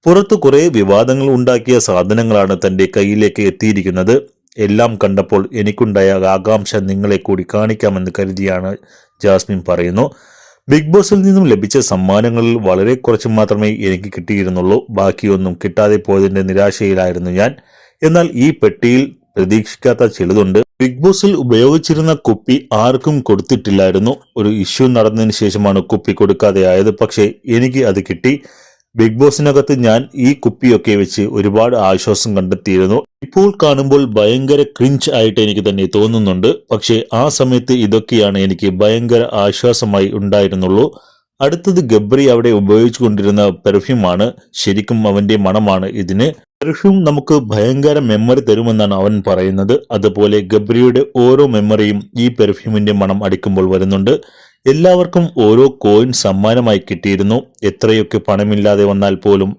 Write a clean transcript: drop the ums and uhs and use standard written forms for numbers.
പുറത്തു കുറെ വിവാദങ്ങൾ ഉണ്ടാക്കിയ സാധനങ്ങളാണ് തന്റെ കയ്യിലേക്ക് എത്തിയിരിക്കുന്നത്. എല്ലാം കണ്ടപ്പോൾ എനിക്കുണ്ടായ ആകാംക്ഷ നിങ്ങളെ കൂടി കാണിക്കാമെന്ന് കരുതിയാണ് ജാസ്മിൻ പറയുന്നു. ബിഗ് ബോസിൽ നിന്നും ലഭിച്ച സമ്മാനങ്ങളിൽ വളരെ കുറച്ച് മാത്രമേ എനിക്ക് കിട്ടിയിരുന്നുള്ളൂ. ബാക്കിയൊന്നും കിട്ടാതെ പോയതിന്റെ നിരാശയിലായിരുന്നു ഞാൻ. എന്നാൽ ഈ പെട്ടിയിൽ പ്രതീക്ഷിക്കാത്ത ചിലതുണ്ട്. ബിഗ് ബോസിൽ ഉപയോഗിച്ചിരുന്ന കുപ്പി ആർക്കും കൊടുത്തിട്ടില്ലായിരുന്നു. ഒരു ഇഷ്യൂ നടന്നതിന് ശേഷമാണ് കുപ്പി കൊടുക്കാതെ ആയത്. പക്ഷേ എനിക്ക് അത് കിട്ടി. ബിഗ് ബോസിനകത്ത് ഞാൻ ഈ കുപ്പിയൊക്കെ വെച്ച് ഒരുപാട് ആശ്വാസം കണ്ടെത്തിയിരുന്നു. ഇപ്പോൾ കാണുമ്പോൾ ഭയങ്കര ക്രിഞ്ച് ആയിട്ട് എനിക്ക് തന്നെ തോന്നുന്നുണ്ട്. പക്ഷേ ആ സമയത്ത് ഇതൊക്കെയാണ് എനിക്ക് ഭയങ്കര ആശ്വാസമായി ഉണ്ടായിരുന്നുള്ളൂ. അടുത്തത് ഗബ്രി അവിടെ ഉപയോഗിച്ചുകൊണ്ടിരുന്ന പെർഫ്യൂമാണ്. ശരിക്കും അവന്റെ മണമാണ് ഇതിന്. പെർഫ്യൂം നമുക്ക് ഭയങ്കര മെമ്മറി തരുമെന്നാണ് അവൻ പറയുന്നത്. അതുപോലെ ഗബ്രിയുടെ ഓരോ മെമ്മറിയും ഈ പെർഫ്യൂമിന്റെ മണം അടിക്കുമ്പോൾ വരുന്നുണ്ട്. എല്ലാവർക്കും ഓരോ കോയിൻ സമ്മാനമായി കിട്ടിയിരുന്നു. എത്രയൊക്കെ പണമില്ലാതെ വന്നാൽ പോലും